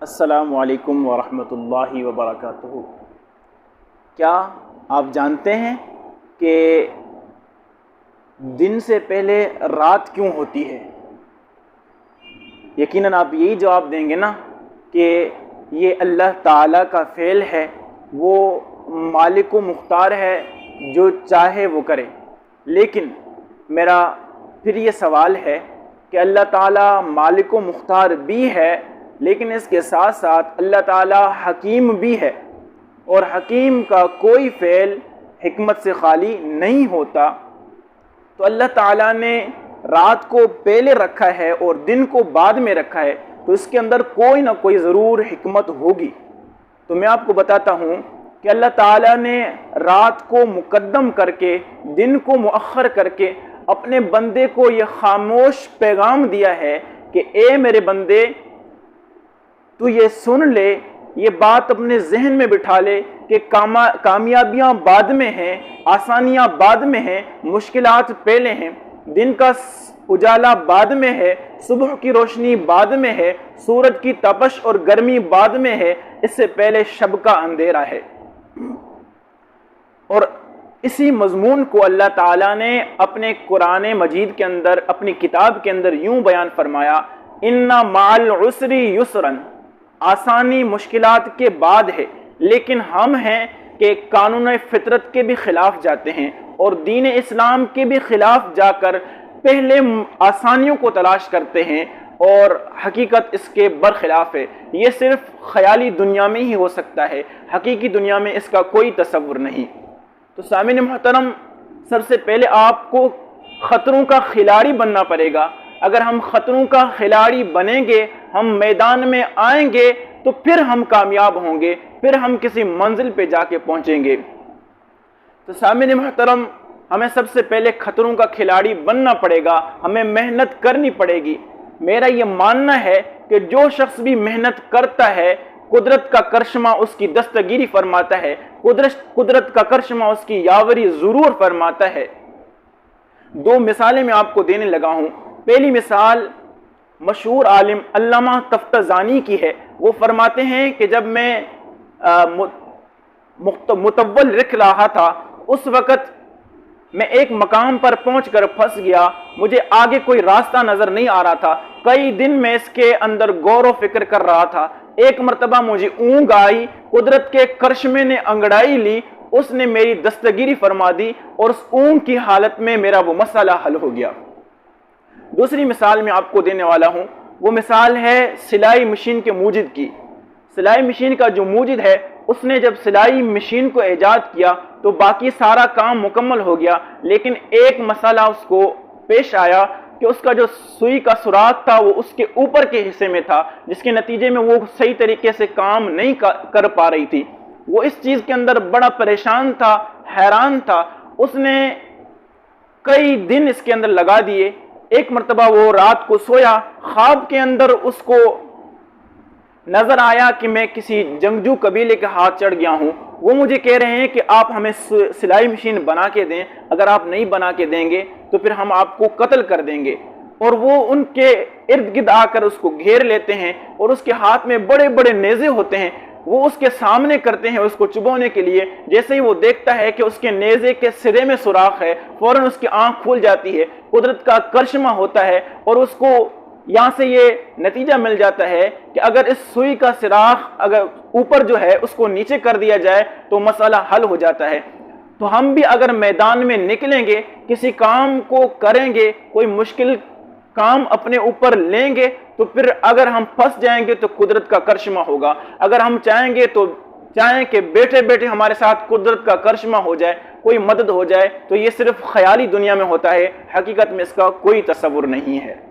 अस्सलामु अलैकुम वरहमतुल्लाहि वबरकातुहू। क्या आप जानते हैं कि दिन से पहले रात क्यों होती है? यकीनन आप यही जवाब देंगे ना कि ये अल्लाह ताला का फ़ेल है, वो मालिक व मुख्तार है, जो चाहे वो करे। लेकिन मेरा फिर ये सवाल है कि अल्लाह ताला मालिक व मुख्तार भी है, लेकिन इसके साथ साथ अल्लाह ताला हकीम भी है, और हकीम का कोई फ़ेल हिकमत से खाली नहीं होता। तो अल्लाह ताला ने रात को पहले रखा है और दिन को बाद में रखा है, तो इसके अंदर कोई ना कोई ज़रूर हिकमत होगी। तो मैं आपको बताता हूँ कि अल्लाह ताला ने रात को मुकद्दम करके, दिन को मुअख्खर करके अपने बंदे को ये खामोश पैगाम दिया है कि ए मेरे बंदे, तू ये सुन ले, ये बात अपने जहन में बिठा ले कि कामयाबियाँ बाद में हैं, आसानियाँ बाद में हैं, मुश्किलात पहले हैं। दिन का उजाला बाद में है, सुबह की रोशनी बाद में है, सूरज की तपश और गर्मी बाद में है, इससे पहले शब का अंधेरा है। और इसी मजमून को अल्लाह ताला ने अपने कुरान मजीद के अंदर, अपनी किताब के अंदर यूं बयान फरमाया, इन्ना माल उसरी युसरन, आसानी मुश्किलात के बाद है। लेकिन हम हैं कि कानून फितरत के भी खिलाफ जाते हैं और दीन इस्लाम के भी खिलाफ जाकर पहले आसानियों को तलाश करते हैं, और हकीकत इसके बरखिलाफ है। ये सिर्फ ख्याली दुनिया में ही हो सकता है, हकीकी दुनिया में इसका कोई तसव्वुर नहीं। तो सामीन मोहतरम, सबसे पहले आपको ख़तरों का खिलाड़ी बनना पड़ेगा। अगर हम ख़तरों का खिलाड़ी बनेंगे, हम मैदान में आएंगे, तो फिर हम कामयाब होंगे, फिर हम किसी मंजिल पे जाके पहुंचेंगे। तो सामीन मोहतरम, हमें सबसे पहले ख़तरों का खिलाड़ी बनना पड़ेगा, हमें मेहनत करनी पड़ेगी। मेरा ये मानना है कि जो शख्स भी मेहनत करता है, कुदरत का करिश्मा उसकी दस्तगीरी फरमाता है, कुदरत का करिश्मा उसकी यावरी ज़रूर फरमाता है। दो मिसालें मैं आपको देने लगा हूँ। पहली मिसाल मशहूर आलिम अल्लामा तफ्ताज़ानी की है। वो फरमाते हैं कि जब मैं मुतव्वल लिख रहा था, उस वक़्त मैं एक मकाम पर पहुंचकर फंस गया। मुझे आगे कोई रास्ता नज़र नहीं आ रहा था। कई दिन मैं इसके अंदर गौर व फिक्र कर रहा था। एक मरतबा मुझे ऊँग आई, कुदरत के करिश्मे ने अंगड़ाई ली, उसने मेरी दस्तगीरी फरमा दी, और उस ऊँग की हालत में मेरा वो मसला हल हो गया। दूसरी मिसाल मैं आपको देने वाला हूँ। वो मिसाल है सिलाई मशीन के मूजिद की। सिलाई मशीन का जो मूजिद है, उसने जब सिलाई मशीन को ईजाद किया तो बाकी सारा काम मुकम्मल हो गया, लेकिन एक मसला उसको पेश आया कि उसका जो सुई का सुराख था वो उसके ऊपर के हिस्से में था, जिसके नतीजे में वो सही तरीके से काम नहीं कर पा रही थी। वो इस चीज़ के अंदर बड़ा परेशान था, हैरान था। उसने कई दिन इसके अंदर लगा दिए। एक मरतबा वो रात को सोया, ख्वाब के अंदर उसको नजर आया कि मैं किसी जंगजू कबीले के हाथ चढ़ गया हूँ। वो मुझे कह रहे हैं कि आप हमें सिलाई मशीन बना के दें, अगर आप नहीं बना के देंगे तो फिर हम आपको कत्ल कर देंगे। और वो उनके इर्द गिर्द आकर उसको घेर लेते हैं, और उसके हाथ में बड़े बड़े नेज़े होते हैं। वो उसके सामने करते हैं उसको चुभोने के लिए। जैसे ही वो देखता है कि उसके नेज़े के सिरे में सुराख है, फौरन उसकी आंख खुल जाती है। कुदरत का करिश्मा होता है, और उसको यहाँ से ये नतीजा मिल जाता है कि अगर इस सुई का सुराख अगर ऊपर जो है उसको नीचे कर दिया जाए तो मसला हल हो जाता है। तो हम भी अगर मैदान में निकलेंगे, किसी काम को करेंगे, कोई मुश्किल काम अपने ऊपर लेंगे, तो फिर अगर हम फंस जाएंगे तो कुदरत का करिश्मा होगा। अगर हम चाहेंगे तो चाहें कि बैठे बैठे हमारे साथ कुदरत का करिश्मा हो जाए, कोई मदद हो जाए, तो ये सिर्फ ख्याली दुनिया में होता है, हकीकत में इसका कोई तसव्वुर नहीं है।